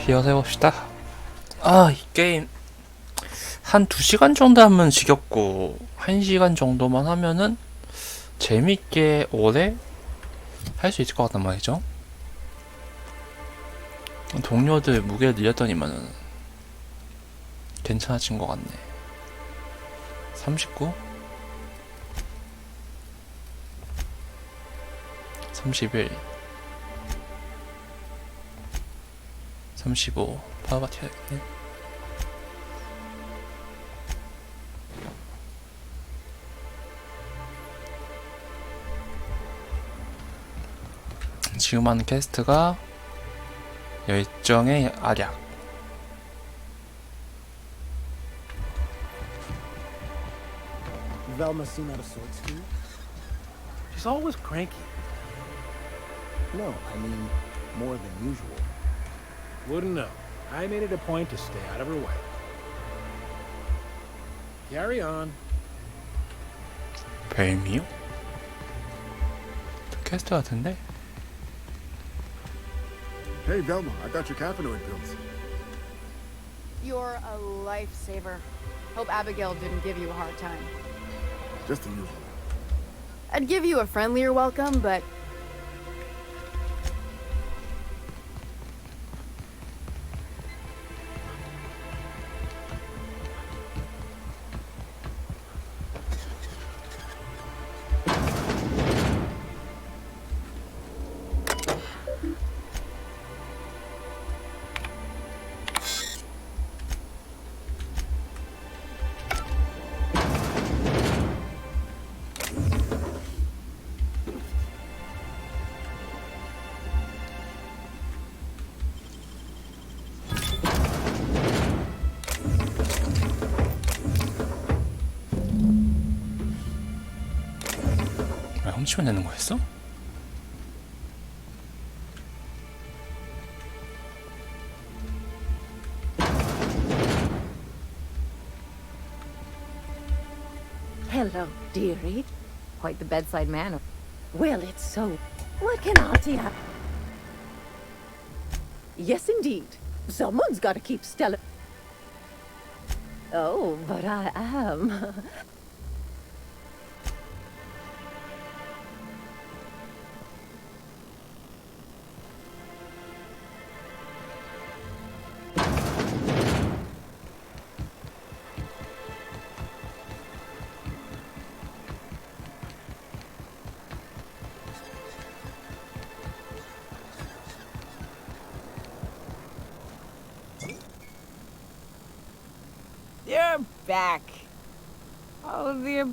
이어서 해봅시다. 이 게임 한 2시간 정도 하면 지겹고 1시간 정도만 하면은 재밌게 오래 할 수 있을 것 같단 말이죠. 동료들 무게를 늘렸더니만은 괜찮아진 것 같네. 39 31 35 파워바티 해야겠네. 지금 하는 퀘스트가 열정의 알약. Velma seen out of sorts to you? She's always cranky. No, I mean more than usual. Wouldn't know. I made it a point to stay out of her way. Carry on. 벨미요? 퀘스트 같은데? Hey, Velma, I got your caffeinoid pills. You're a lifesaver. Hope Abigail didn't give you a hard time. Just the usual. I'd give you a friendlier welcome, but 왜 훔치면 되는 거였어? Hello, dearie. Quite the bedside manner. Well, it's so... What can Auntie have? Yes, indeed. Someone's got to keep Stella... Oh, but I am. you're back. Oh, dear.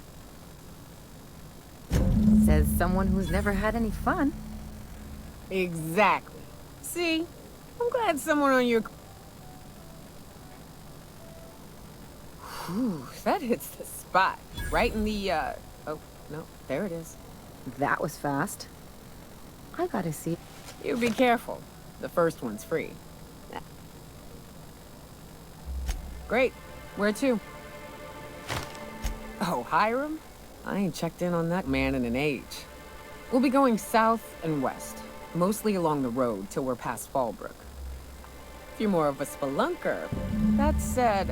Says someone who's never had any fun. Exactly. See? I'm glad someone on your... Whew, that hits the spot. Right in the, Oh, no, there it is. That was fast. I gotta see. You be careful. The first one's free. Great. Where to? Oh, Hiram? I ain't checked in on that man in an age. We'll be going south and west, mostly along the road till we're past Fallbrook. If you're more of a spelunker, that said,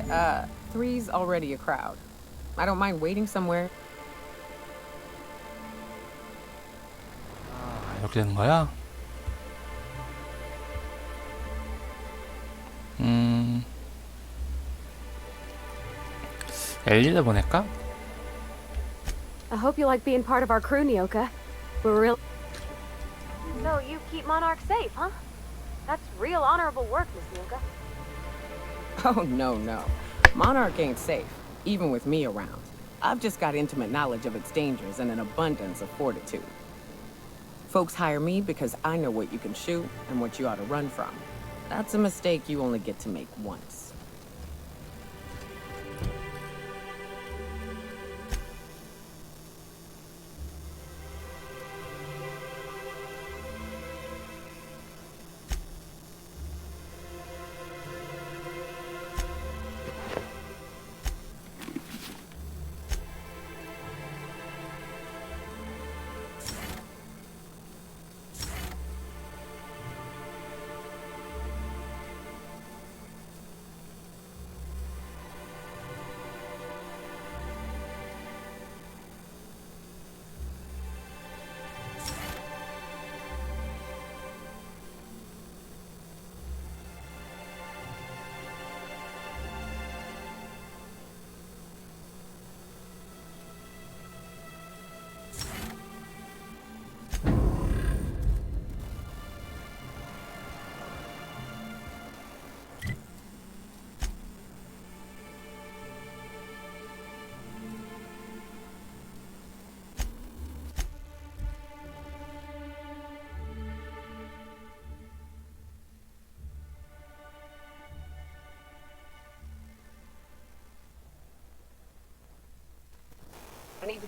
3's already a crowd. I don't mind waiting somewhere. 이렇게 되는 거야? 엘리를 보낼까? I hope you like being part of our crew, Nyoka. We're real. So you keep Monarch safe, huh? That's real honorable work, Miss Nyoka. Oh, no, no. Monarch ain't safe, even with me around. I've just got intimate knowledge of its dangers and an abundance of fortitude. Folks hire me because I know what you can shoot and what you ought to run from. That's a mistake you only get to make once.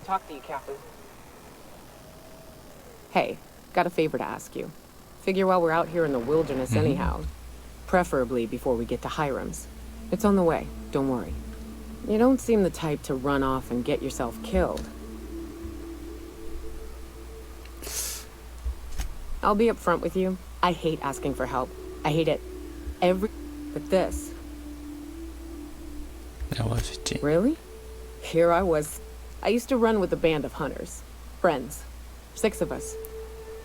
talk to you, Captain. Hey, got a favor to ask you. Figure while we're out here in the wilderness anyhow. Preferably before we get to Hiram's. It's on the way, don't worry. You don't seem the type to run off and get yourself killed. I'll be upfront with you. I hate asking for help. I hate it. But this. 내가 뭐 할 수 있지? Really? Here I was. I used to run with a band of hunters. Friends. 6 of us.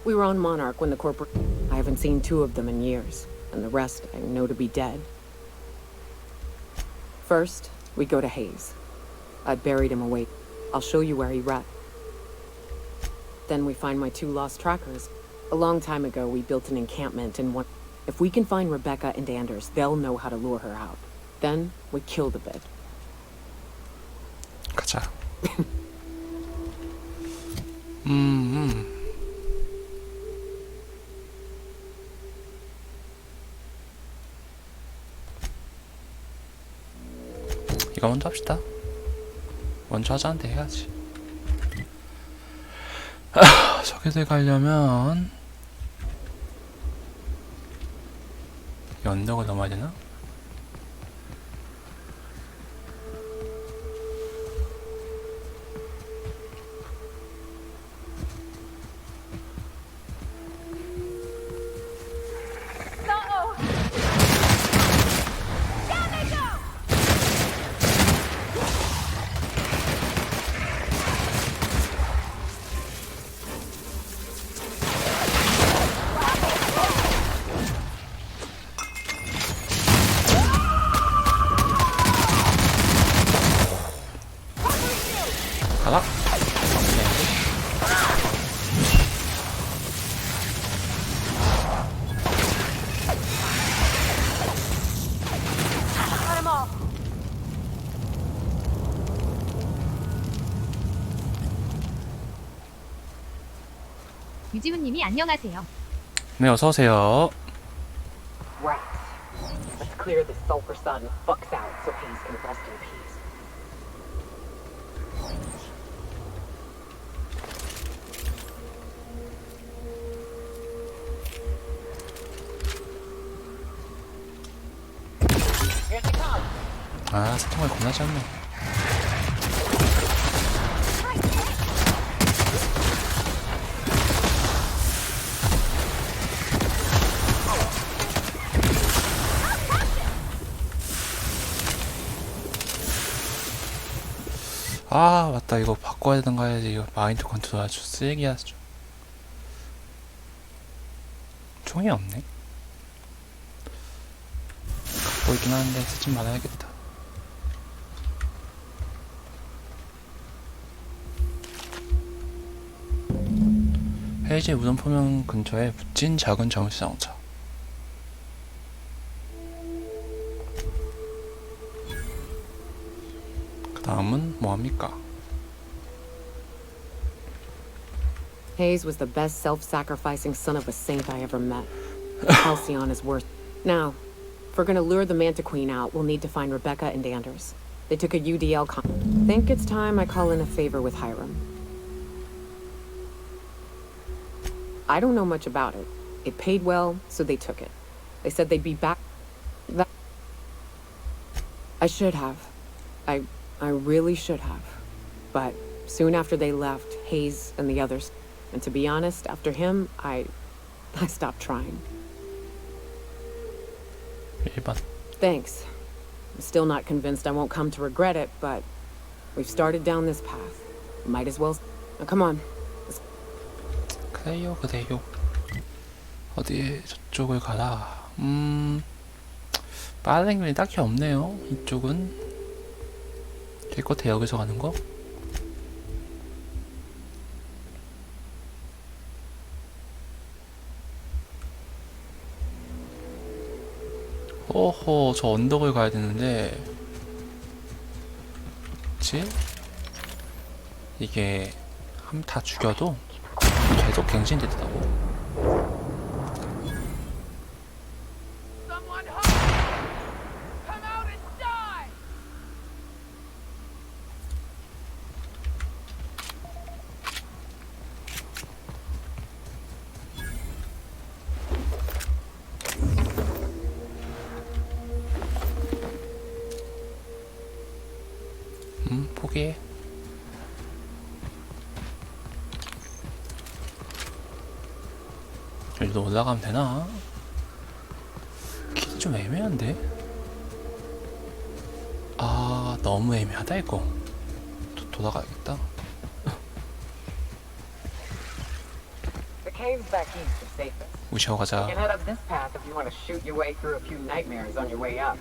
We were on Monarch when the corporate... I haven't seen 2 of them in years. And the rest I know to be dead. First, we go to Hayes. I buried him away. I'll show you where he rests. Then we find my 2 lost trackers. A long time ago, we built an encampment in one... If we can find Rebecca and Anders, they'll know how to lure her out. Then, we kill the bit. 가자. 이거 먼저 합시다. 먼저 하자는데 해야지. 저기를 가려면 이 언덕을 넘어야 되나? 가라. Cut him off. 유지훈님이 안녕하세요. 네, 어서 오세요. Right. Let's clear this sulfur sun fucks out so Hayes can rest in peace. Here they come. 아, 사통을 겁나지 않네. 아, 맞다. 이거 바꿔야 되던가 해야지. 이거 마인드 컨트롤 아주 쓰레기야. 총이 없네. 갖고 있긴 하는데 쓰지 말아야겠다. 헤이즈의 무덤 표면 근처에 붙인 작은 정시 자동차. 그 다음은 뭐합니까? Hayes was the best self-sacrificing son of a saint I ever met. Halcyon is worth. Now, if we're gonna lure the Manta Queen out, we'll need to find Rebecca and Anders. They took a UDL Think it's time I call in a favor with Hiram. I don't know much about it. It paid well, so they took it. They said they'd be back. I should have. I really should have. But soon after they left, Hayes and the others. And to be honest, after him, I stopped trying. 1번. Thanks. I'm still not convinced I won't come to regret it, but we've started down this path. Might as well. Now, come on. 그래요. 어디 저쪽을 가라. 빠른 길이 딱히 없네요. 이쪽은 될 것 같아. 여기서 가는 거. 오호, 저 언덕을 가야 되는데, 그치? 이게 한 다 죽여도 계속 갱신되더라고. 포기해. 여기도 올라가면 되나? 길이 좀 애매한데? 아, 너무 애매하다 이거. 돌아가야겠다. The caves back east are safest. 무시하고 You 가자. can head up this path if you want to shoot your way through a few nightmares on your way up.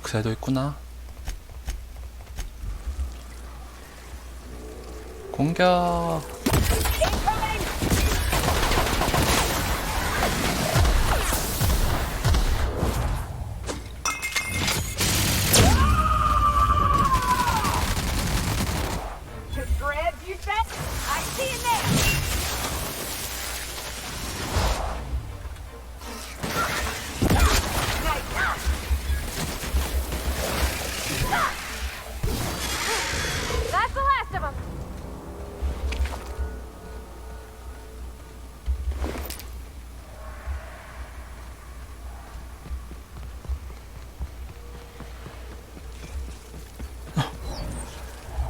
그래도 있구나. 공격. That's the last of them.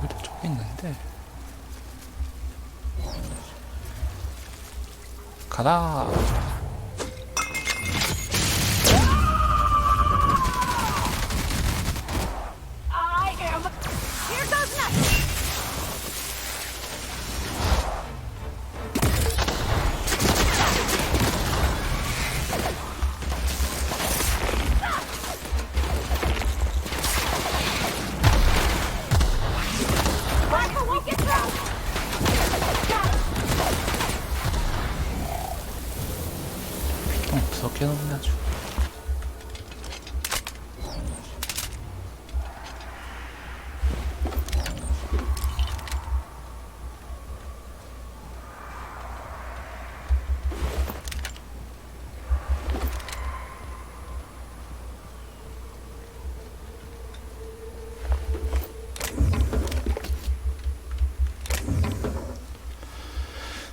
여기도 저기 있는데. 가라. I am. Here goes nothing. Rifle won't get through. 무섭게 넣네 아주.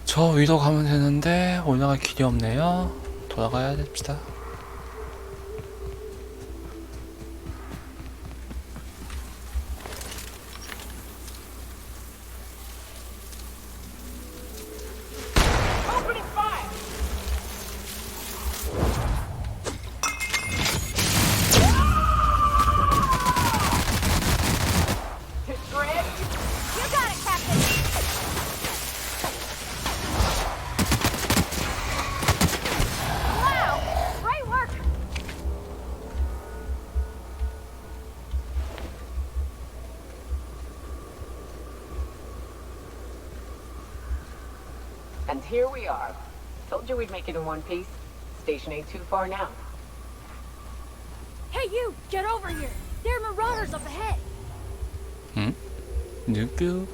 저 위로 가면 되는데 올라갈 길이 없네요. 돌아가야 됩시다. Opening fire! Dread, You got it, Captain. Wow, great work. and here we are. Told you we'd make it in one piece. Station ain't too far now. Hey, you, get over here. There are marauders up ahead. 응? 누구?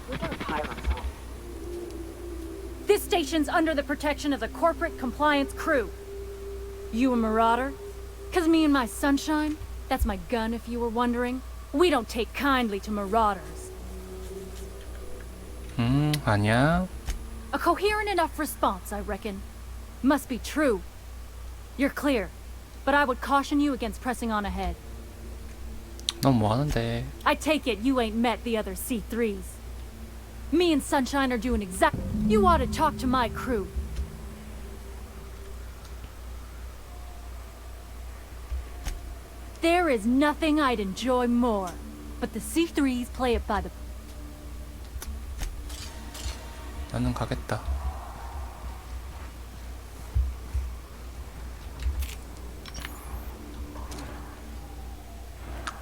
We gotta pile ourselves. This station's under the protection of the corporate compliance crew. You a marauder? 'Cause me and my sunshine, that's my gun if you were wondering, we don't take kindly to marauders. 아니야. A coherent enough response, I reckon. Must be true. You're clear, but I would caution you against pressing on ahead. 넌 뭐 하는데? I take it you ain't met the other C3s. Me and Sunshine are doing exact. You ought to talk to my crew. There is nothing I'd enjoy more, but the C3s play it by the. 나는 가겠다.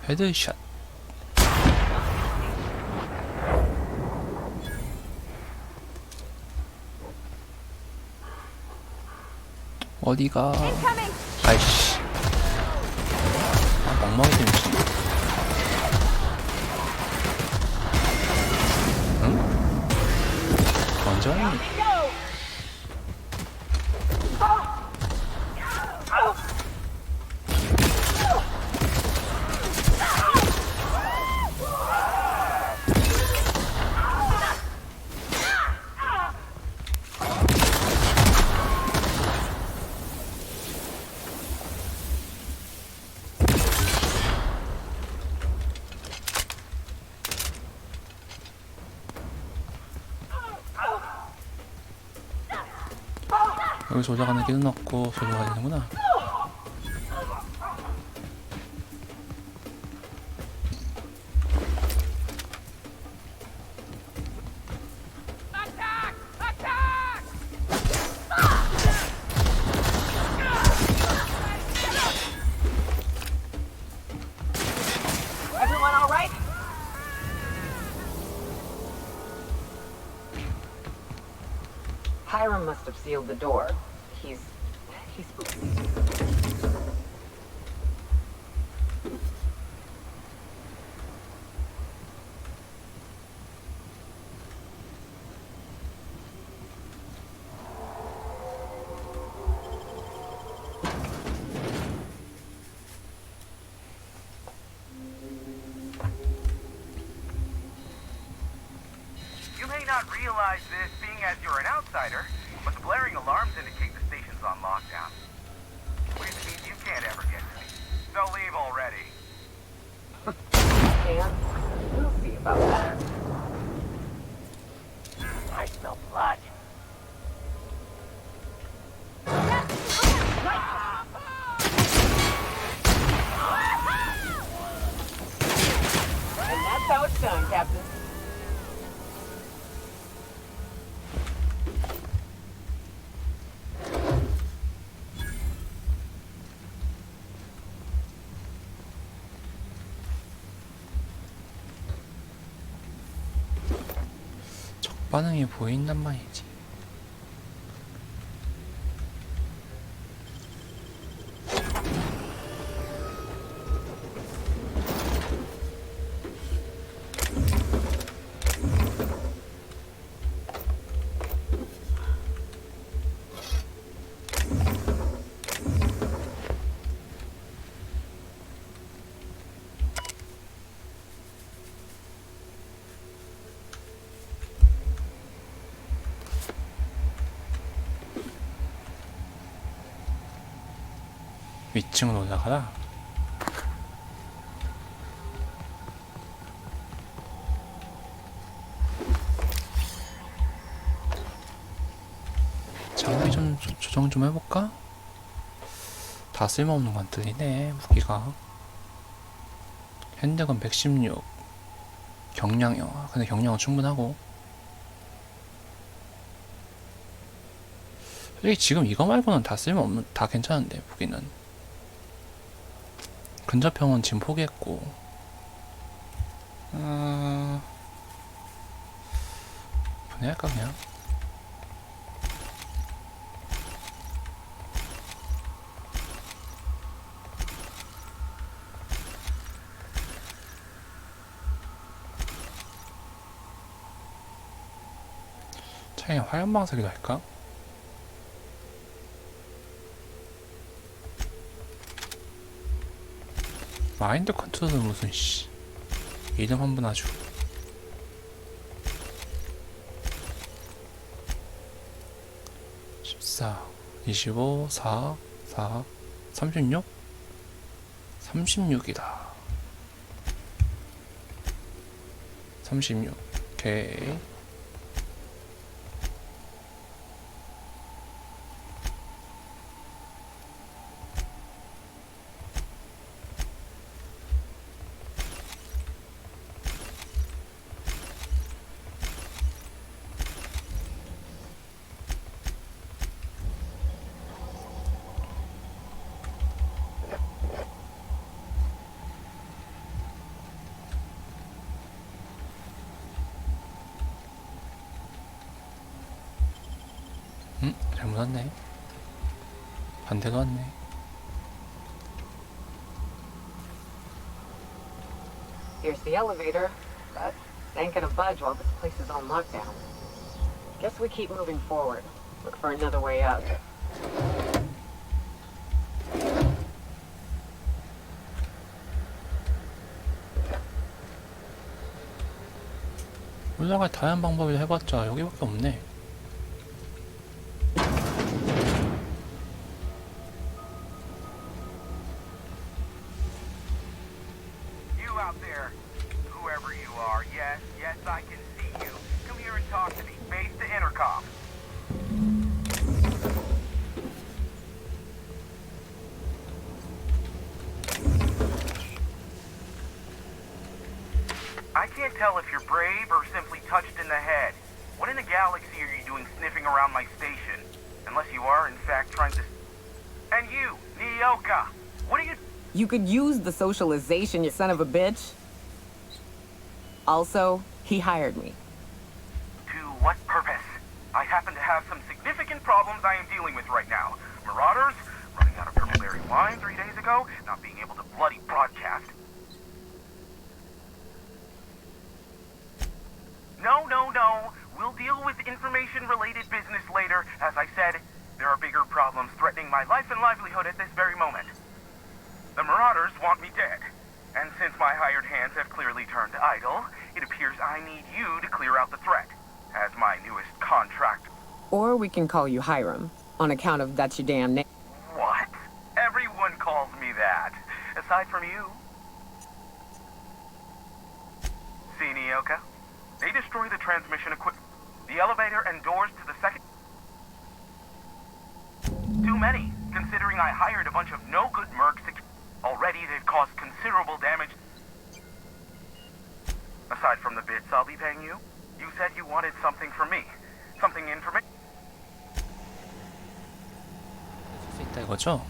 헤드샷. 어디가? Incoming! 아이씨. 아, 멍멍이 재밌지. 응? 완전히. 여기서 올라가는 길은 없고 저기로 가야 되는구나. Everyone all right? Hiram must have sealed the door. He's You may not realize this, being as you're an outsider, but the blaring alarms indicate the station's on lockdown. Which means you can't ever get to me. So leave already. Dan. We'll see about that. I smell blood. And that's how it's done, Captain. 반응이 보인단 말이지. 위층으로 올라가라. 장비 좀 조정 좀 해볼까? 다 쓸모없는 것들이네. 무기가 핸드건 116 경량형. 근데 경량은 충분하고, 솔직히 지금 이거 말고는 다 쓸모없는, 다 괜찮은데. 무기는 근접형은 지금 포기했고, 분해할까 그냥? 차라리 화염방사기도 할까? 마인드 컨트롤은 무슨 씨 이름 한번 아주. (14) 25 4 4 36 36이다. 36. 오케이. 잘못 왔네. 반대로 왔네. Here's the elevator, but it ain't gonna budge while this place is on lockdown. Guess we keep moving forward. Look for another way out. 올라갈 다양한 방법을 해봤자 여기밖에 없네. Out there, whoever you are, yes, I can see you. Come here and talk to me. Face the intercom. tell if you're brave or simply touched in the head. What in the galaxy are you doing sniffing around my station? Unless you are, in fact, trying to... And you, Nyoka, what are you... You could use the socialization, you son of a bitch. Also, he hired me. To what purpose? I happen to have some significant problems I am dealing with right now. Marauders, running out of purple berry wine 3 days ago, not being able to bloody broadcast. No. We'll deal with information-related business later. As I said, there are bigger problems threatening my life and livelihood at this very moment. The Marauders want me dead. And since my hired hands have clearly turned idle, it appears I need you to clear out the threat, as my newest contract. Or we can call you Hiram, on account of that's your damn name. What? Everyone calls me that, aside from you. See, Nyoka? They destroy the transmission equipment, the elevator, and doors to the second... Too many, considering I hired a bunch of no-good mercs to... Already, they've caused considerable damage. Aside from the bits I'll be paying you, you said you wanted something from me. Something information. 쓸 수 있다 이거죠?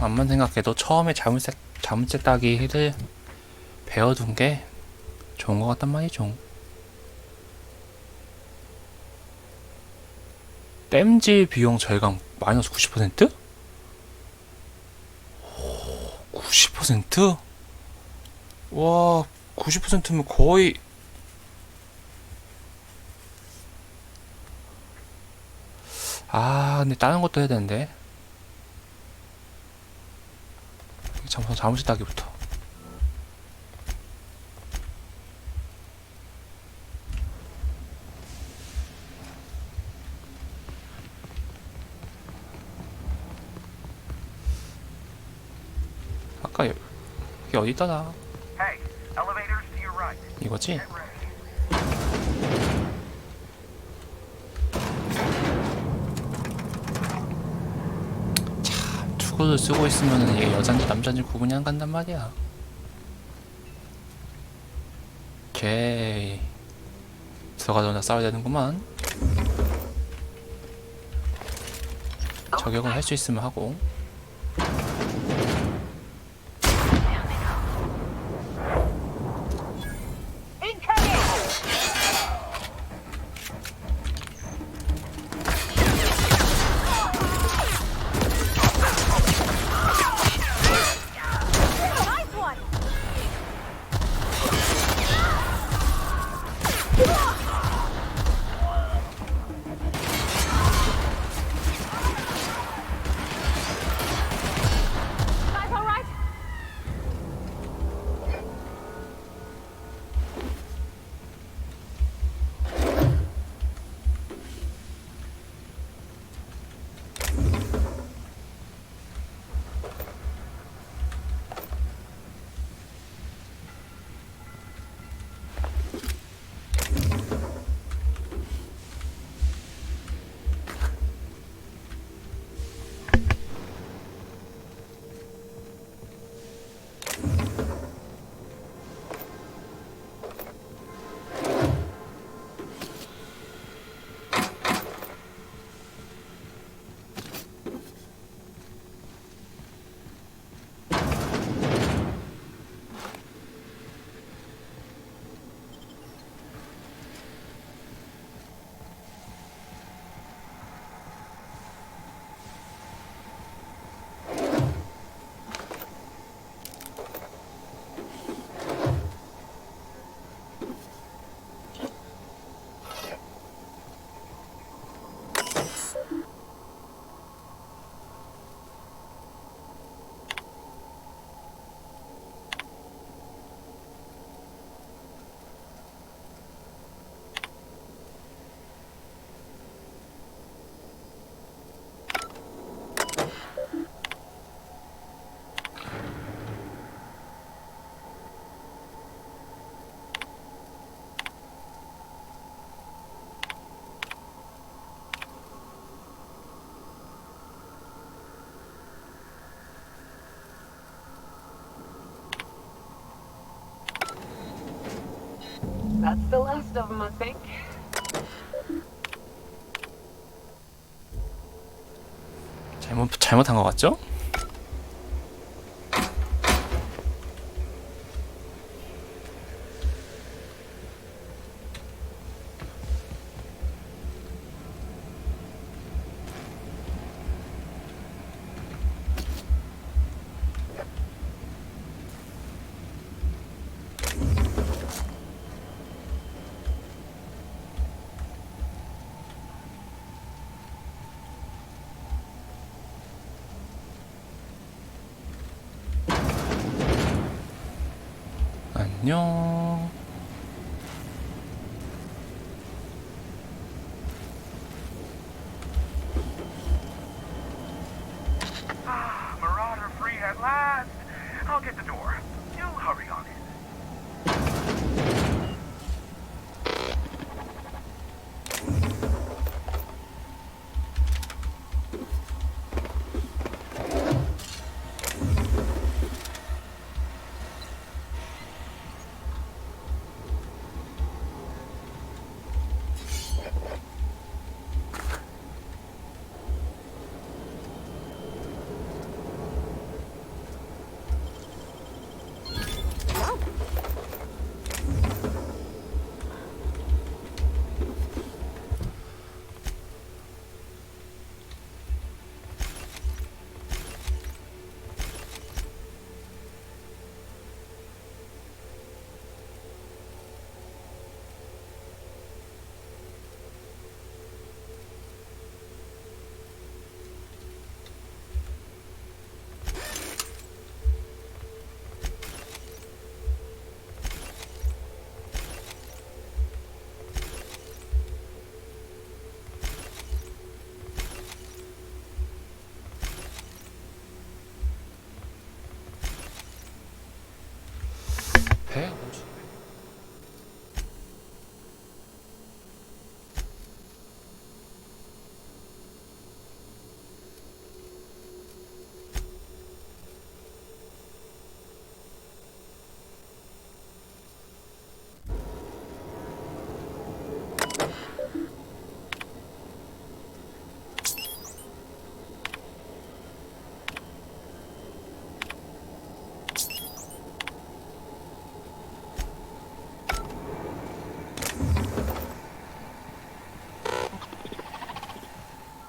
암만 생각해도 처음에 자물쇠 따기를 배워둔 게 좋은 것 같단 말이죠. 땜질 비용 절감 마이너스 90%? 90%? 와, 90%면 거의 근데 다른 것도 해야 되는데. 자물쇠 따기부터. 아까 이게 어디 있더라? Hey, elevators to your right. 이거지? Get ready. 투구를 쓰고 있으면은 이게 여잔지 남잔지 구분이 안 간단 말이야. 오케이. 들어가자마자 싸워야 되는구만. 저격은 할 수 있으면 하고. That's the last of them, I think. 잘못한 것 같죠? 안녕. Marauder free at last. I'll get the door. You hurry on in.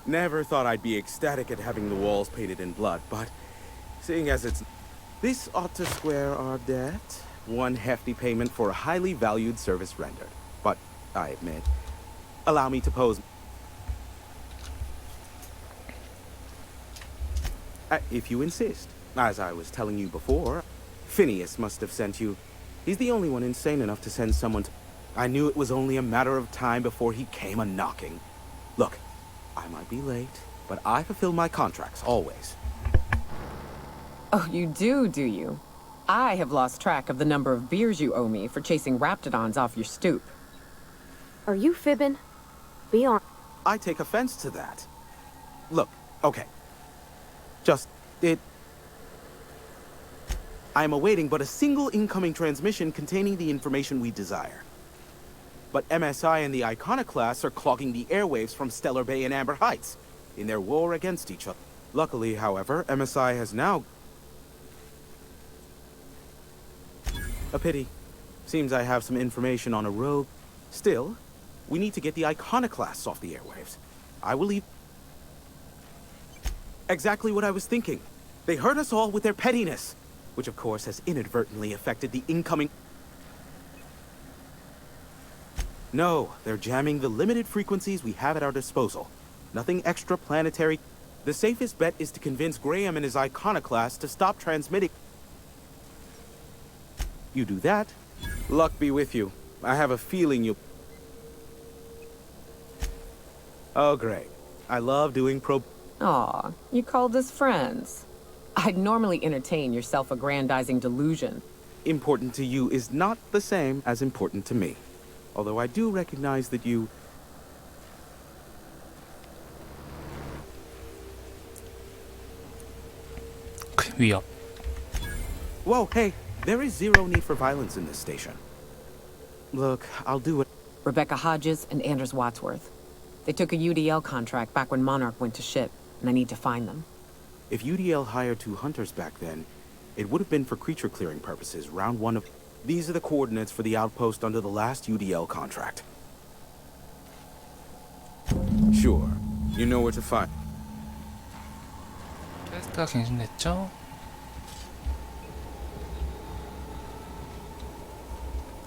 Never thought I'd be ecstatic at having the walls painted in blood, but seeing as it's... This ought to square our debt. One hefty payment for a highly valued service rendered. But, I admit, allow me to pose... if you insist. As I was telling you before, Phineas must have sent you. He's the only one insane enough to send someone to... I knew it was only a matter of time before he came a-knocking. Look, I might be late, but I fulfill my contracts, always. Oh, you do you? I have lost track of the number of beers you owe me for chasing raptidons off your stoop. Are you fibbing? Be honest. I take offense to that. Look, okay. Just, I am awaiting but a single incoming transmission containing the information we desire. But MSI and the Iconoclasts are clogging the airwaves from Stellar Bay and Amber Heights in their war against each other. Luckily, however, MSI has now... A pity. Seems I have some information on a rogue. Still, we need to get the Iconoclasts off the airwaves. I will leave... Exactly what I was thinking. They hurt us all with their pettiness, which of course has inadvertently affected the incoming... No, they're jamming the limited frequencies we have at our disposal. Nothing extraplanetary. The safest bet is to convince Graham and his Iconoclast to stop transmitting. You do that, luck be with you. I have a feeling you... Oh, great. I love doing Aw, you called us friends. I'd normally entertain your self-aggrandizing delusion. Important to you is not the same as important to me. Although I do recognize that you... 위협. Whoa, hey, there is zero need for violence in this station. Look, I'll do it. Rebecca Hodges and Anders Wadsworth. They took a UDL contract back when Monarch went to ship, and I need to find them. If UDL hired 2 hunters back then, it would have been for creature clearing purposes. Round 1 of... These are the coordinates for the outpost under the last UDL contract. Sure. You know where to find. 퀘스트가 갱신됐죠?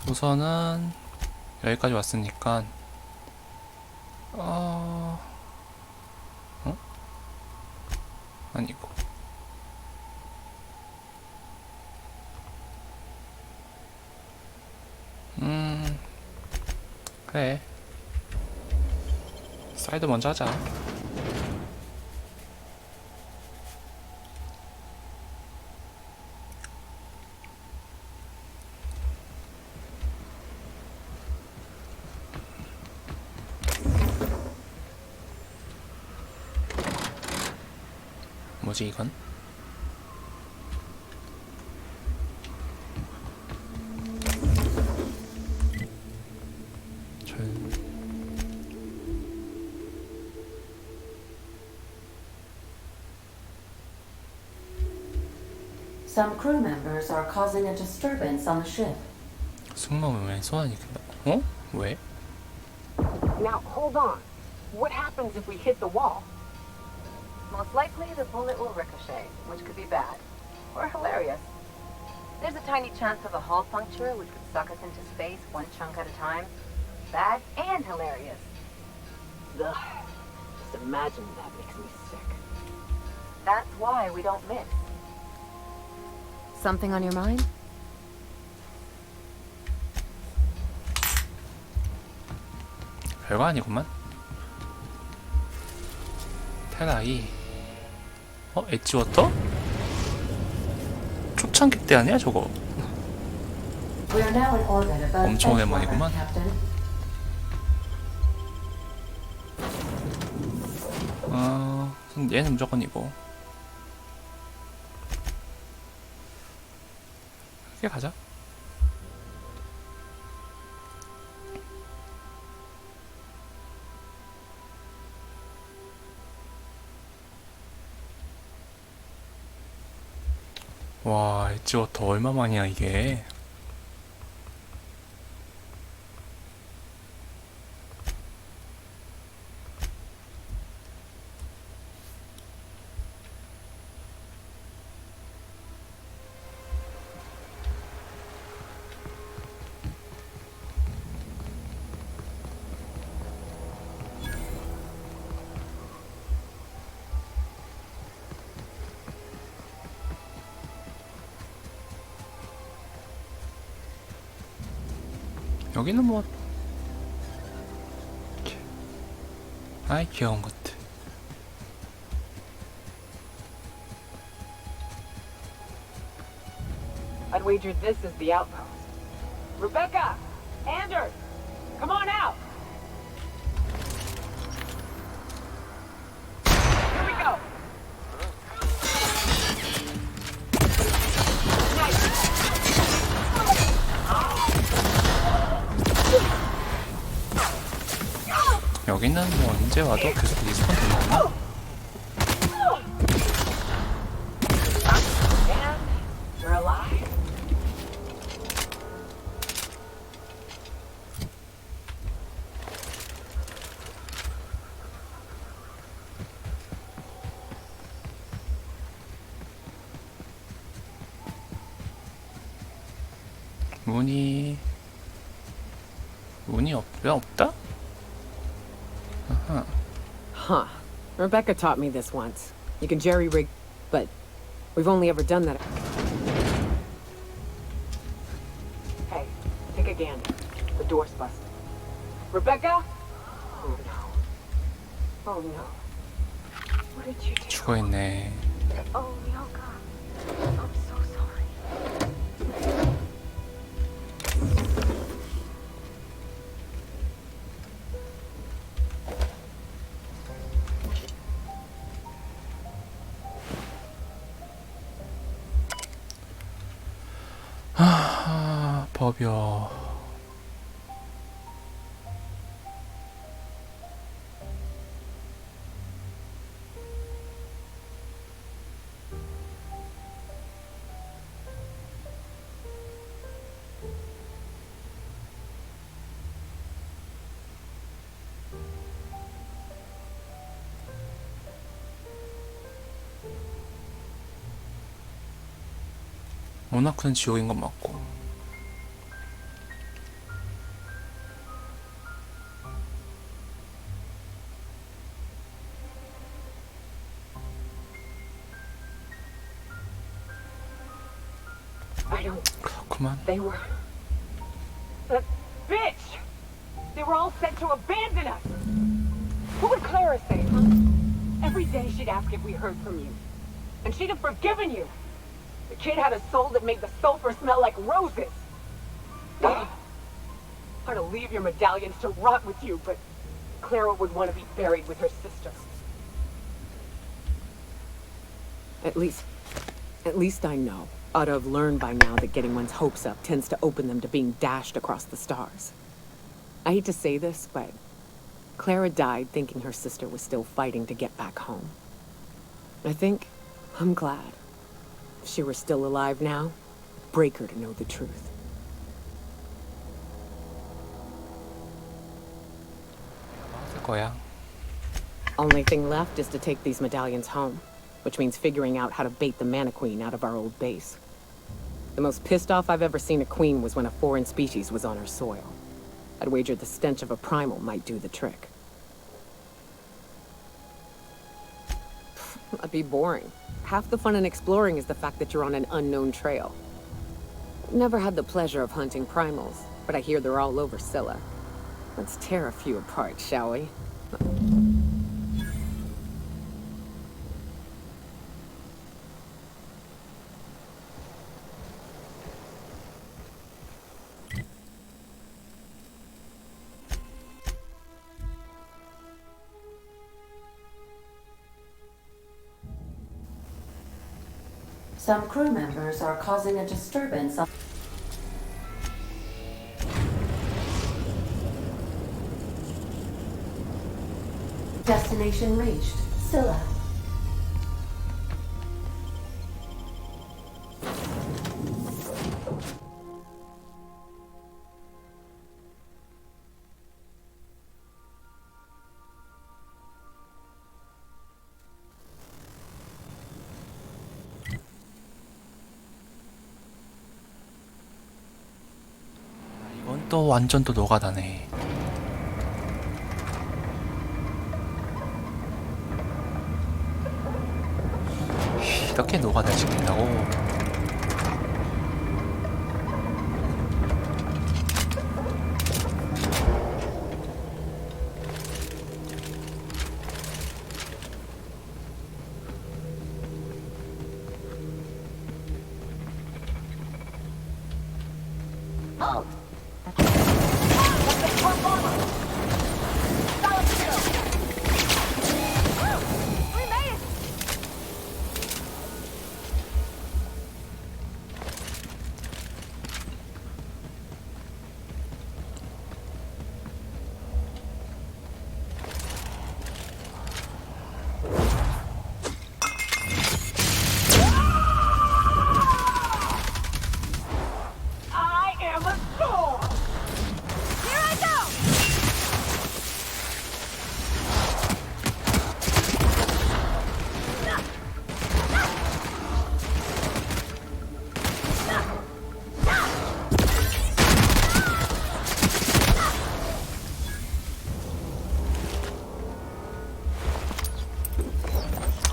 우선은 여기까지 왔으니까 어? 아니고 그래 사이드 먼저 하자. 뭐지 이건? Some crew members are causing a disturbance on the ship. 승무원 왜 소환이 끝나? 어? 왜? Now, hold on. What happens if we hit the wall? Most likely, the bullet will ricochet, which could be bad. Or hilarious. There's a tiny chance of a hull puncture, which could suck us into space one chunk at a time. Bad and hilarious. Ugh. Just imagine that makes me sick. That's why we don't miss. Something on your mind? 별거 아니구만. 테라이. 엣지워터? 초창기 때 아니야 저거? We are now in orbit above 엄청 Edgewater, 오랜만이구만. Captain. 얘는 무조건 이거. 크게 가자. 와, 엣지워터 얼마만이야 이게. 여기는 뭐 아이 귀여운 것들. I'd wager this is the outpost. Rebecca! Anders! Come on out! Here we go! 여기는 뭐 언제 와도 계속 리스폰 되나? You're alive. 문이 왜 없다? Huh. Rebecca taught me this once. You can jerry-rig, but we've only ever done that. Hey, take a gander. The door's busted. Rebecca? Oh no. Oh no. What did you do? 죽어 있네. Oh, Yoka. I'm so sorry. 법여. 모나코는 지옥인 건 맞고. I don't. 그렇구만. They were. The bitch! They were all set to abandon us! What would Clara say, huh? Every day she'd ask if we heard from you. And she'd have forgiven you! The kid had a soul that made the sulfur smell like roses! Ugh. Hard to leave your medallions to rot with you, but Clara would want to be buried with her sister. At least I know. Ought to have learned by now that getting one's hopes up tends to open them to being dashed across the stars. I hate to say this, but Clara died thinking her sister was still fighting to get back home. I'm glad. If she were still alive now, break her to know the truth. 맞을 거야. Only thing left is to take these medallions home, which means figuring out how to bait the Mana Queen out of our old base. The most pissed off I've ever seen a queen was when a foreign species was on her soil. I'd wager the stench of a primal might do the trick. That'd be boring. Half the fun in exploring is the fact that you're on an unknown trail. Never had the pleasure of hunting primals, but I hear they're all over Scylla. Let's tear a few apart, shall we? Some crew members are causing a disturbance on... Destination reached. Scylla. 이건 또 완전 또 노가다네. 이렇게 노가다 시킨다고?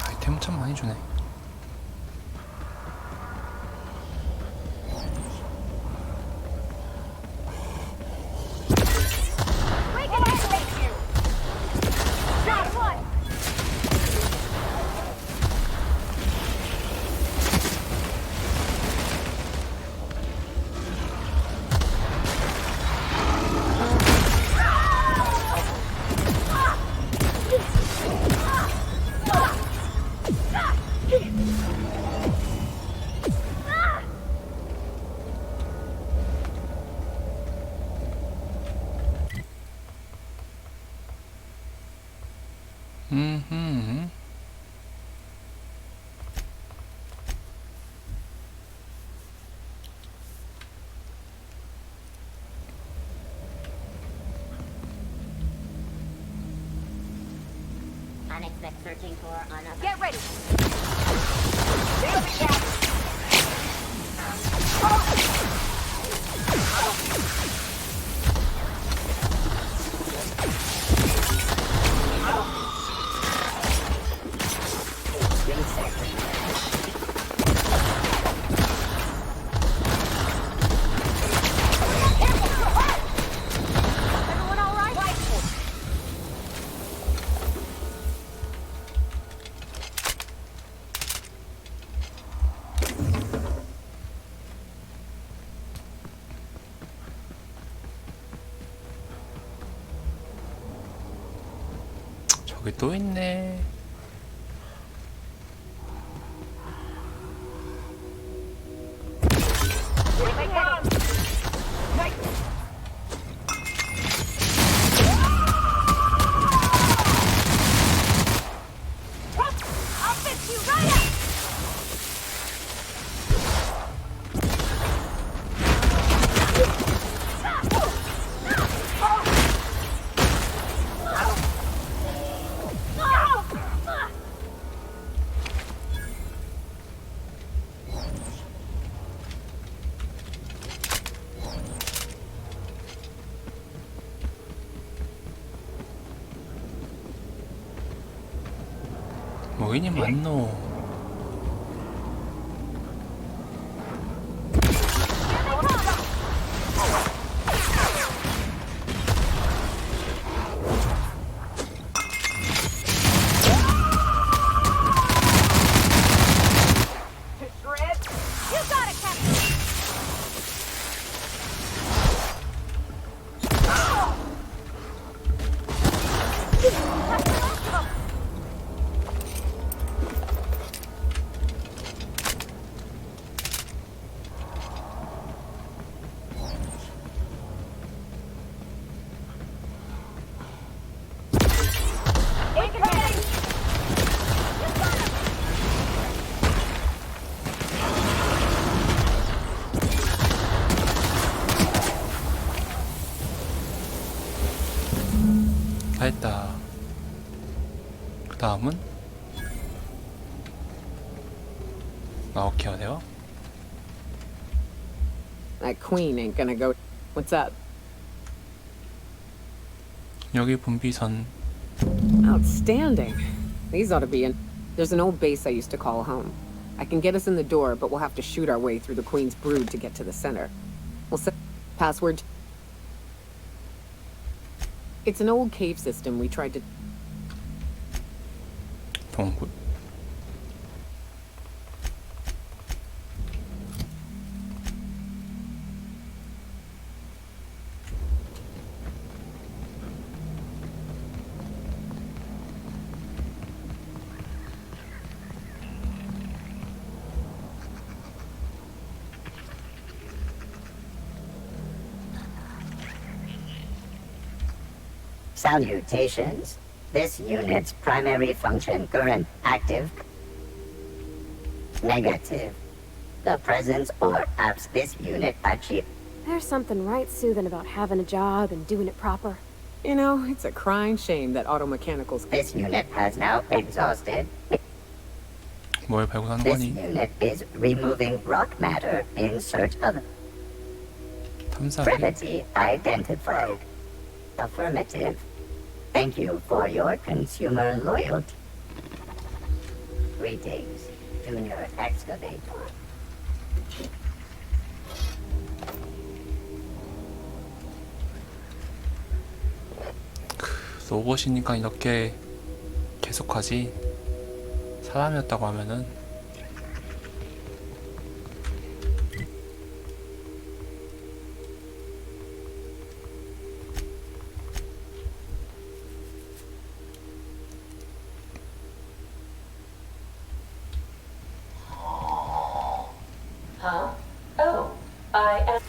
아이템 참 많이 주네. Unexpected searching for Get ready! 저기 또 있네. 뭐이니 많노. 다 했다. 그 다음은 어떻게 해야 돼요? That queen ain't gonna go. What's up? 여기 분비선. Outstanding. These ought to be in. There's an old base I used to call home. I can get us in the door, but we'll have to shoot our way through the queen's brood to get to the center. We'll set password. It's an old cave system we tried to. 동굴. Salutations. This unit's primary function current active. Negative. The presence or absence this unit achieve. There's something right soothing about having a job and doing it proper. You know, it's a crying shame that auto mechanicals. This unit has now exhausted. 뭘 발굴하는 This 거니? unit is removing rock matter in search of 탐사기. brevity identified. Affirmative. Thank you for your consumer loyalty. Greetings, Junior Excavator. 로봇이니까 이렇게 계속하지. 사람이었다고 하면은 Huh? Oh, I am.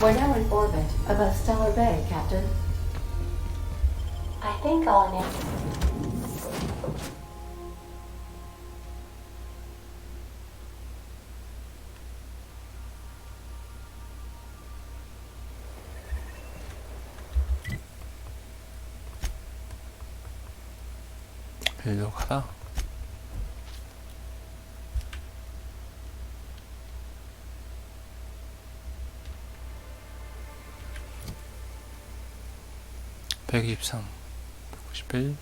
We're now in orbit above Stellar Bay, Captain. I think all in it. 일로 가라. (123)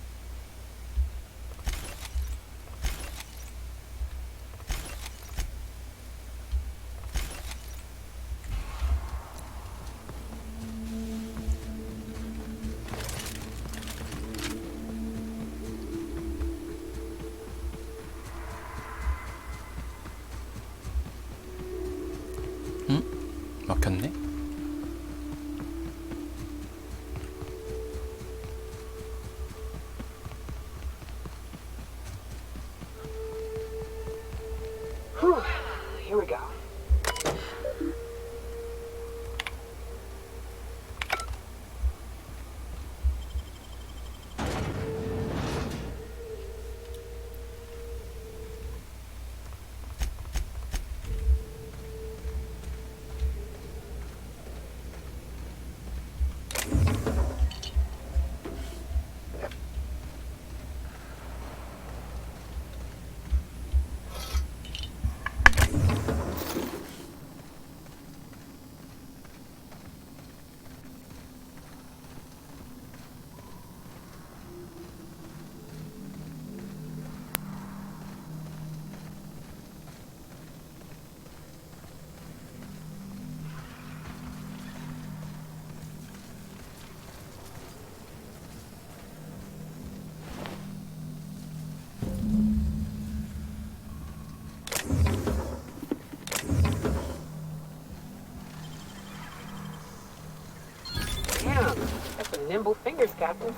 (191) 막혔네? Here we go. Damn, that's some nimble fingers, Captain.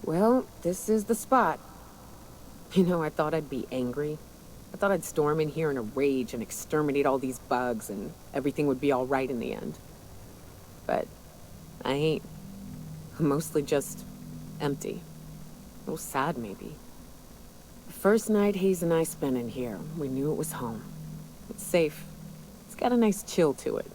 Well, this is the spot. You know, I thought I'd be angry. I thought I'd storm in here in a rage and exterminate all these bugs and everything would be all right in the end. But I ain't. I'm mostly just empty. A little sad, maybe. The first night Hayes and I spent in here, we knew it was home. It's safe. It's got a nice chill to it.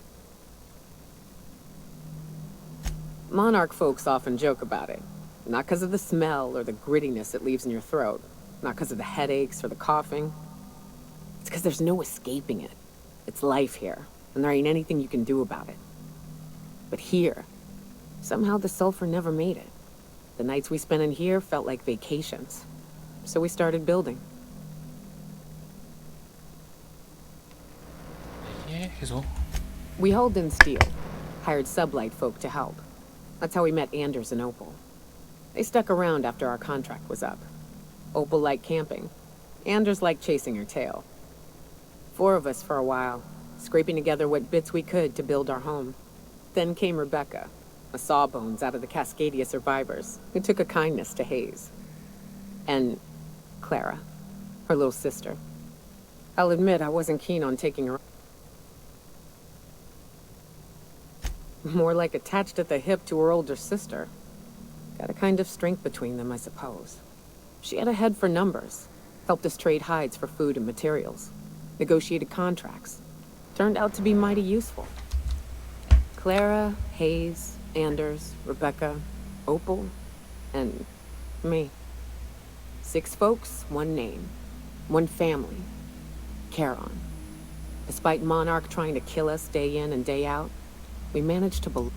Monarch folks often joke about it. Not because of the smell or the grittiness it leaves in your throat. Not because of the headaches or the coughing. It's because there's no escaping it. It's life here, and there ain't anything you can do about it. But here, somehow the sulfur never made it. The nights we spent in here felt like vacations. So we started building. 예, 계속. We hauled in steel, hired sublight folk to help. That's how we met Anders and Opal. They stuck around after our contract was up. Opal liked camping. Anders liked chasing her tail. 4 of us for a while, scraping together what bits we could to build our home. Then came Rebecca, a sawbones out of the Cascadia survivors, who took a kindness to Hayes. And Clara, her little sister. I'll admit I wasn't keen on taking her. More like attached at the hip to her older sister. Got a kind of strength between them, I suppose. She had a head for numbers, helped us trade hides for food and materials, negotiated contracts. Turned out to be mighty useful. Clara, Hayes, Anders, Rebecca, Opal, and me. 6 folks, 1 name, 1 family. Charon. Despite Monarch trying to kill us day in and day out, we managed to believe.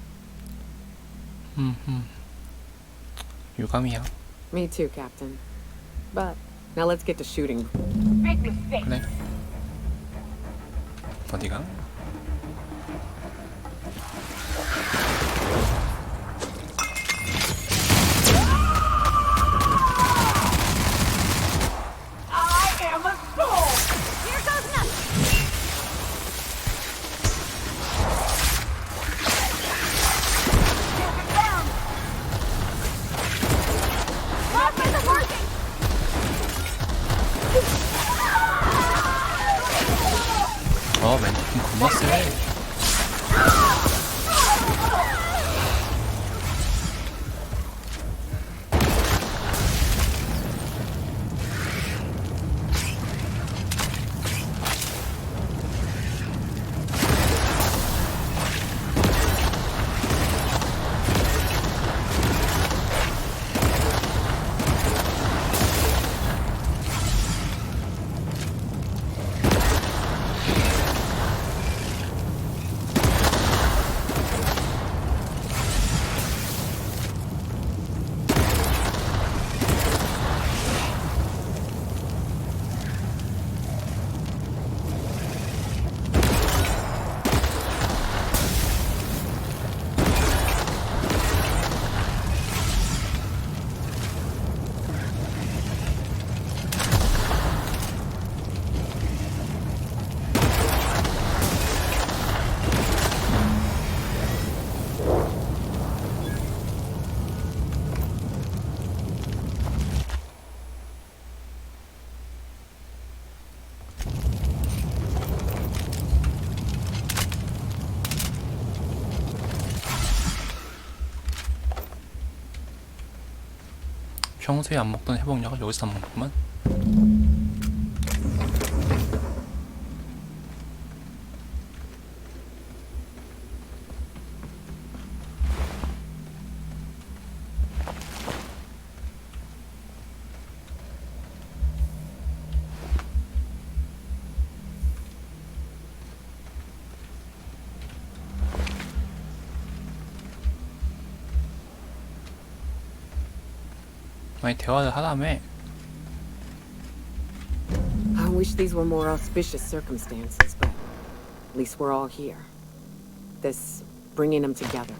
유감이야. Me too, Captain. But now let's get to shooting. Big mistake. 그래. 어디가? I am a soul. Here goes nothing. 존나 세. 평소에 안 먹던 회복약을 여기서 안 먹구만. 많이 대화를 하라며. I wish these were more auspicious circumstances, but at least we're all here. This bringing them together,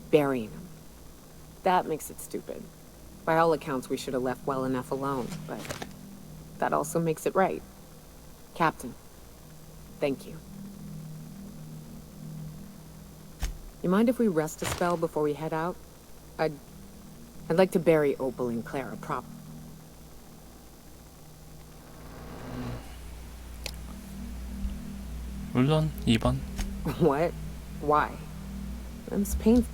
burying them. That makes it stupid. By all accounts, we should have left well enough alone, but that also makes it right. Captain, thank you. You mind if we rest a spell before we head out? I'd like to bury Opal and Clara prop. 물론 2번. What? Why? It's painful.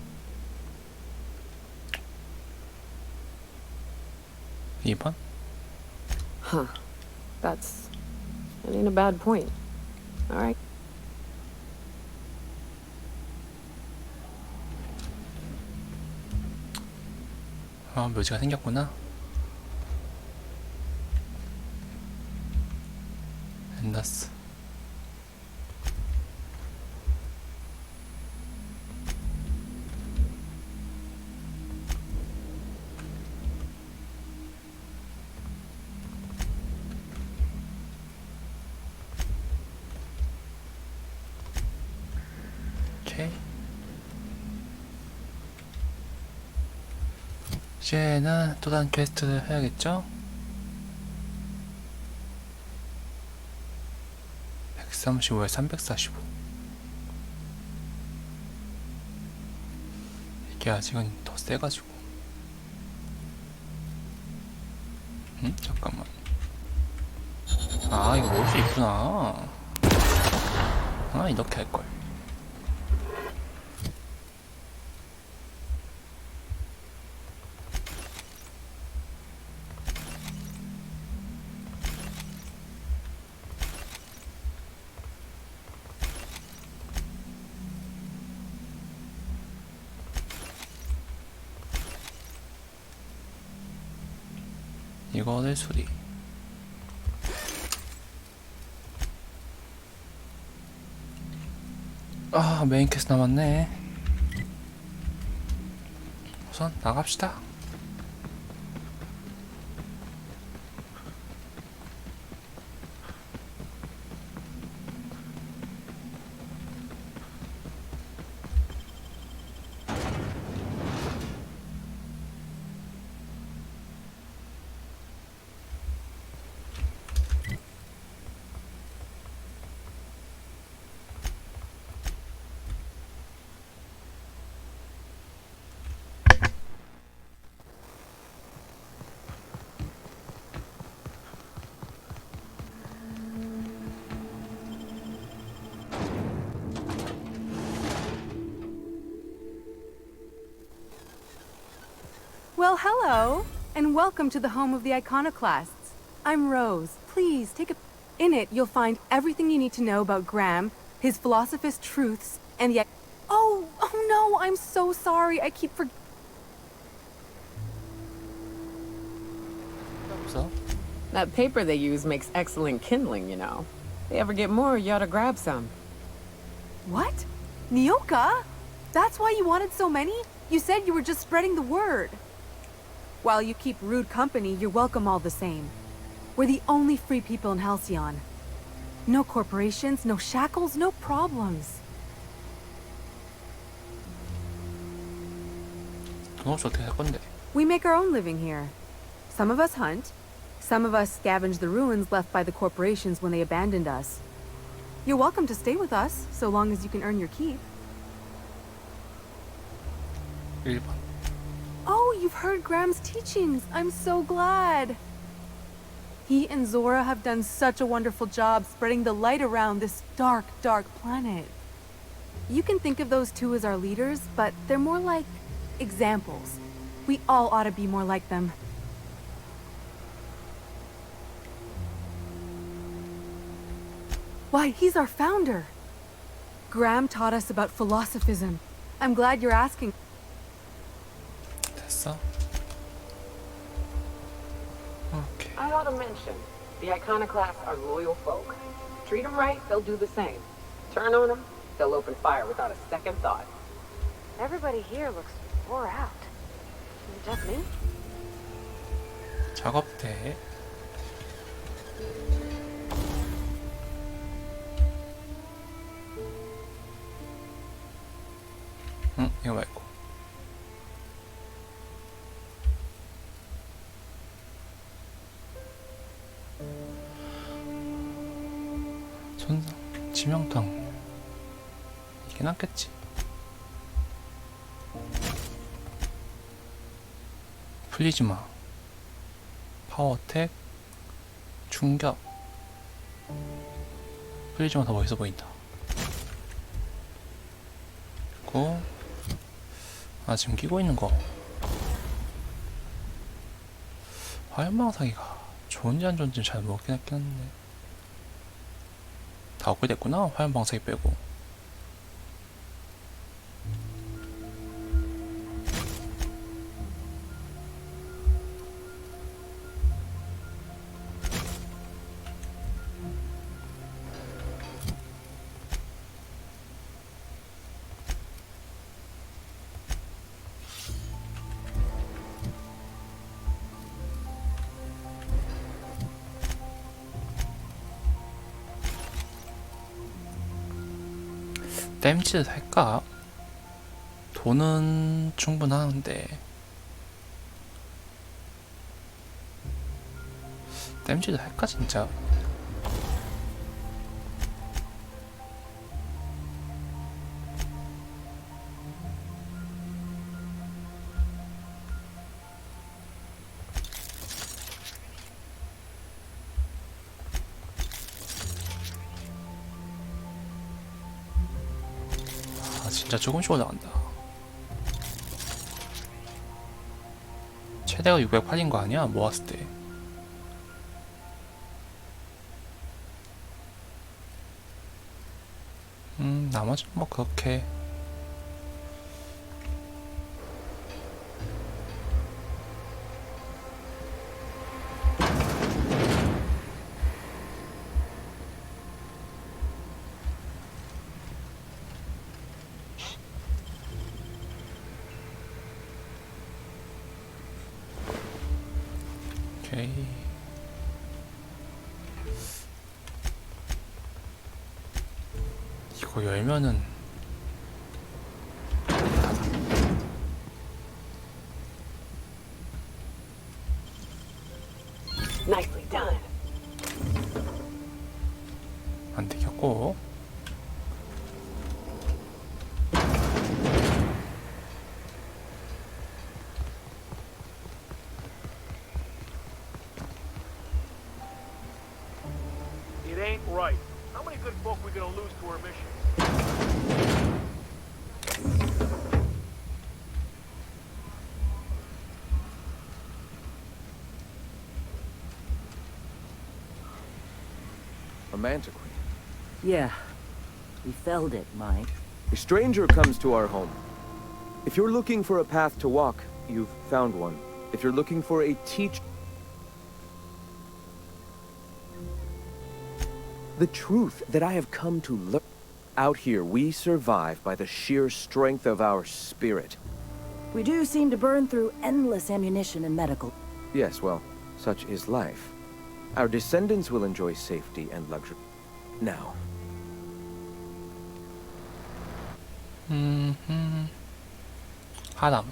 2번? Huh. That ain't a bad point. All right. 아, 묘지가 생겼구나. 엔다스. 오케이. 이제는 또 다른 퀘스트를 해야겠죠? 135에 345. 이게 아직은 더 세가지고. 응? 잠깐만. 아, 이거 넣을 수 있구나. 아, 이렇게 할걸. 이거를 수리. 아, 메인 캐스 남았네. 우선 나갑시다. Well, hello, and welcome to the home of the iconoclasts. I'm Rose. Please take a... In it, you'll find everything you need to know about Graham, his philosophist truths, and the... Oh no, I'm so sorry. I keep forgetting. That paper they use makes excellent kindling, you know. If they ever get more, you ought to grab some. What? Nyoka? That's why you wanted so many? You said you were just spreading the word. While you keep rude company, you're welcome all the same. We're the only free people in Halcyon. No corporations, no shackles, no problems. 돈 없이 어떻게 할 건데? We make our own living here. Some of us hunt. Some of us scavenge the ruins left by the corporations when they abandoned us. You're welcome to stay with us, so long as you can earn your keep. 1번. Oh, you've heard Graham's teachings. I'm so glad. He and Zora have done such a wonderful job spreading the light around this dark, dark planet. You can think of those two as our leaders, but they're more like examples. We all ought to be more like them. Why, he's our founder. Graham taught us about philosophism. I'm glad you're asking. 됐어? 오케이. I ought to mention, the iconoclasts are loyal folk. Treat them right, they'll do the same. Turn on them, they'll open fire without a second thought. Everybody here looks wore out. Is it just me? 작업대. 이거 말고. 손상, 지명탕. 이게 낫겠지. 풀리지 마. 파워어택, 충격. 풀리지 마 더 멋있어 보인다. 그리고 지금 끼고 있는 거 화염방사기가 좋은지 안 좋은지 잘 모르긴 했긴 한데 다 업그레이드 됐구나. 화염방사기 빼고. 댐치드 살까? 돈은 충분하는데 댐치드 살까 진짜? 진짜 조금씩 올라간다. 최대가 608인 거 아니야? 모았을 때. 나머지는 뭐 그렇게. 오케이. 이거 열면은 Nicely done. 안 되겠고. It ain't right. How many good folk we gonna lose to our mission? A mantiquine. Yeah. We felled it, Mike. A stranger comes to our home. If you're looking for a path to walk, you've found one. If you're looking for a the truth that I have come to learn. Out here, we survive by the sheer strength of our spirit. We do seem to burn through endless ammunition and medical. Yes, well, such is life. Our descendants will enjoy safety and luxury. Now. 하람.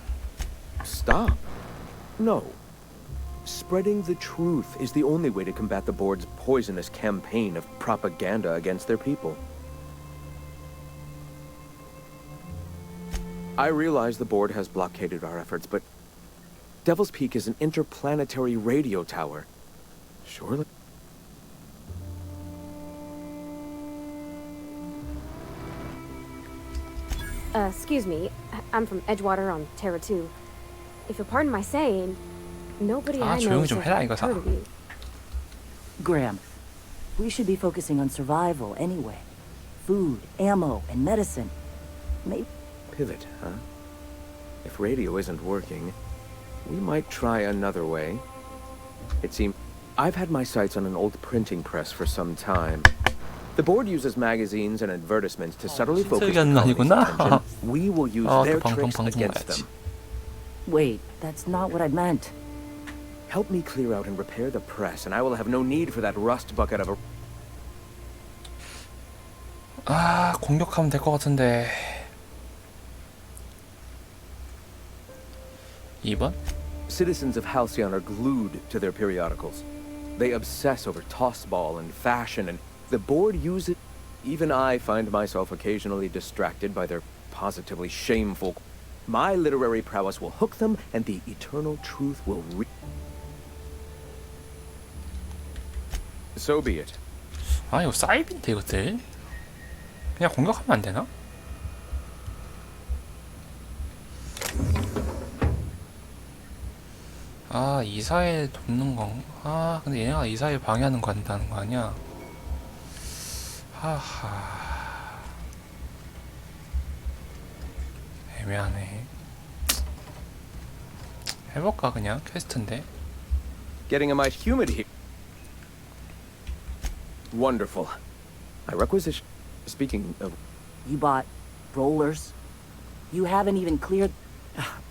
Stop. No. Spreading the truth is the only way to combat the board's poisonous campaign of propaganda against their people. I realize the board has blockaded our efforts, but Devil's Peak is an interplanetary radio tower. Surely... Excuse me. I'm from Edgewater on Terra 2. If you'll pardon my saying, nobody I know 조용히 좀 해라, 이거 heard of you. Graham, we should be focusing on survival anyway. Food, ammo, and medicine. Maybe... Pivot, huh? If radio isn't working, we might try another way. It seems... I've had my sights on an old printing press for some time. The board uses magazines and advertisements to subtly focus the colony's attention. We will use their tricks against them. Wait, that's not what I meant. Help me clear out and repair the press, and I will have no need for that rust bucket of a... 아, 공격하면 될 것 같은데. 2번? Citizens of Halcyon are glued to their periodicals. They obsess over tossball and fashion, and the board uses... Even I find myself occasionally distracted by their positively shameful... My literary prowess will hook them, and the eternal truth will So be it. 아, 이거 사이비인데, 이것들. 그냥 공격하면 안 되나? 아, 이사회 돕는 건... 아, 근데 얘네가 이사회 방해하는 거 한다는 거 아니야? 하하... 애매하네. 해볼까, 그냥? 퀘스트인데. Getting a mite humid here. Wonderful. I requisition... Speaking of... You bought rollers? You haven't even cleared...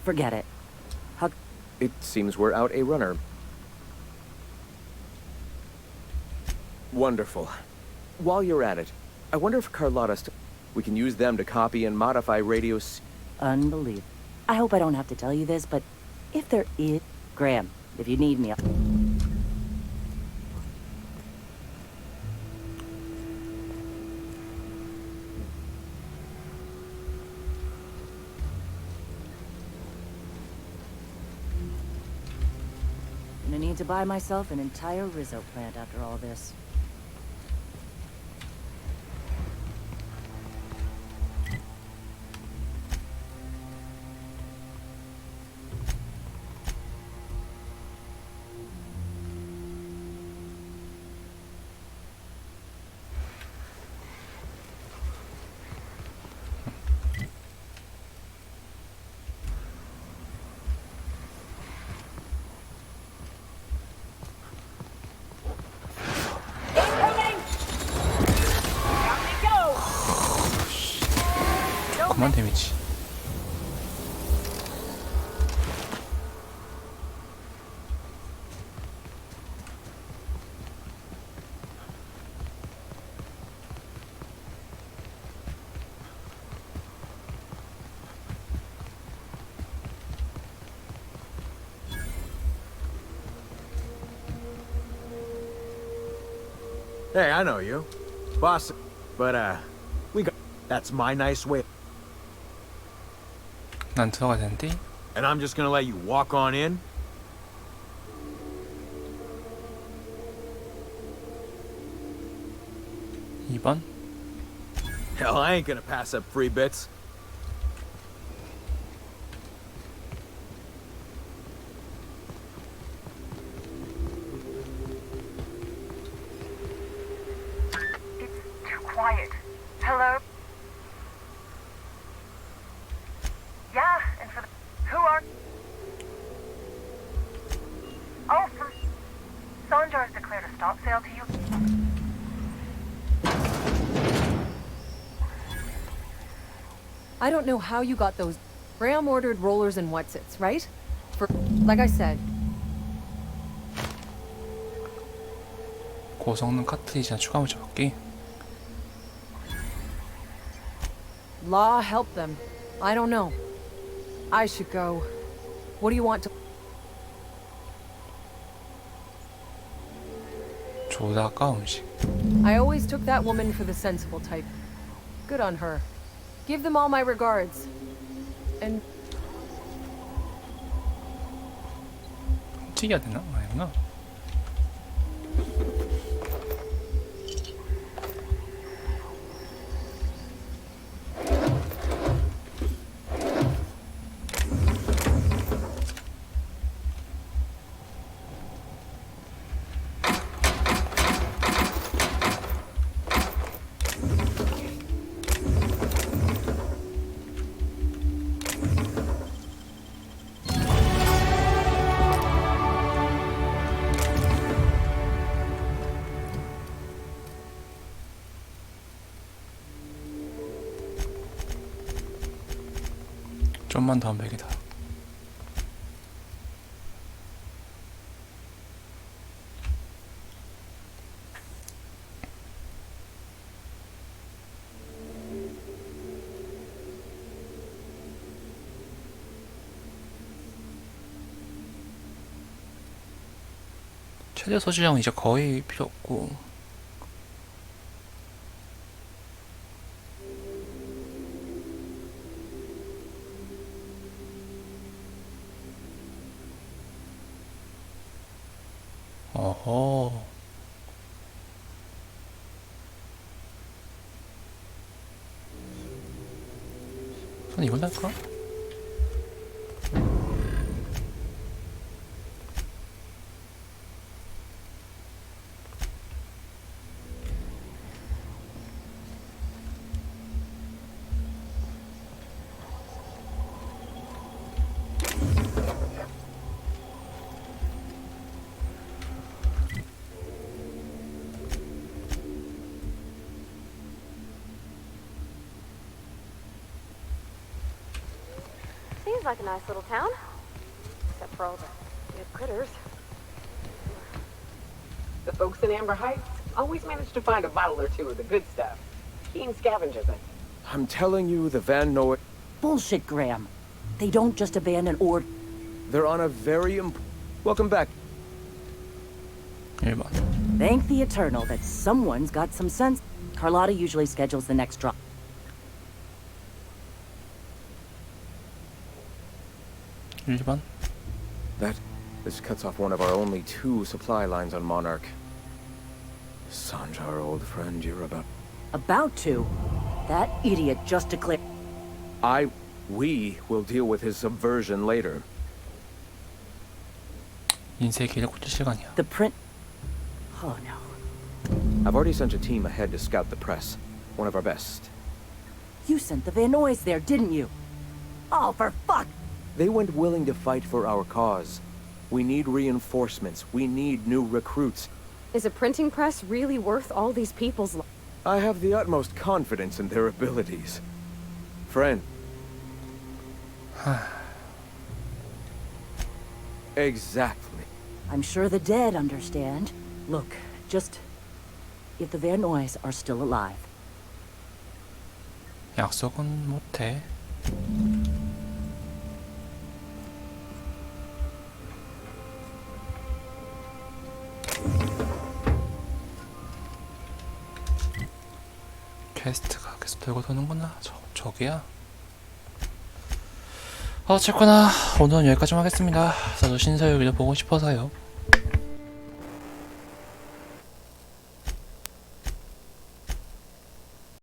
Forget it. How... It seems we're out a runner. Wonderful. While you're at it, I wonder if Carlotta's... We can use them to copy and modify radios... Unbelievable. I hope I don't have to tell you this, but if there is... Graham, if you need me... I'm gonna need to buy myself an entire Rizzo plant after all this. 그만 데미지. Hey, I know you. Boss, but, we got... That's my nice way. 난 들어가야 되는데. And I'm just gonna let you walk on in? (2번) Hell, I ain't gonna pass up free bits. stop sale to you? I don't know how you got those. Graham ordered rollers and whatsits, right? For, like I said, 고성능 카트리지나 추가 물질 받기. law help them. I don't know. I should go. What do you want to... 조다가 음식. I always took that woman for the sensible type. Good on her. Give them all my regards. And 튀겨야 되나? 아니구나. 좀만 더 하면 100이다. 최대 소지량 이제 거의 필요 없고. 어허. 그럼 이걸 할까? Seems like a nice little town. Except for all the weird critters. The folks in Amber Heights always manage to find a bottle or two of the good stuff. Keen scavengers, I think. I'm telling you, the Van know it. Bullshit, Graham. They don't just abandon or... They're on a very Welcome back. 1번. Thank the Eternal that someone's got some sense. Carlotta usually schedules the next drop. 1번. This cuts off one of our only 2 supply lines on Monarch. Sanja, our old friend, you're about... About to. That idiot just declared... We will deal with his subversion later. 인쇄 길을 고칠 시간이야. The print... Oh no. I've already sent a team ahead to scout the press. One of our best. You sent the Van Noys there, didn't you? Oh, for fuck! They went willing to fight for our cause. We need reinforcements. We need new recruits. Is a printing press really worth all these people's lives? I have the utmost confidence in their abilities. Friend. Exactly. I'm sure the dead understand. Look, just... If the Van Noys are still alive. 약속은 못해. 퀘스트가 계속 돌고 도는구나. 저기야. 어쨌거나 오늘은 여기까지만 하겠습니다. 저도 신서유기를 보고 싶어서요.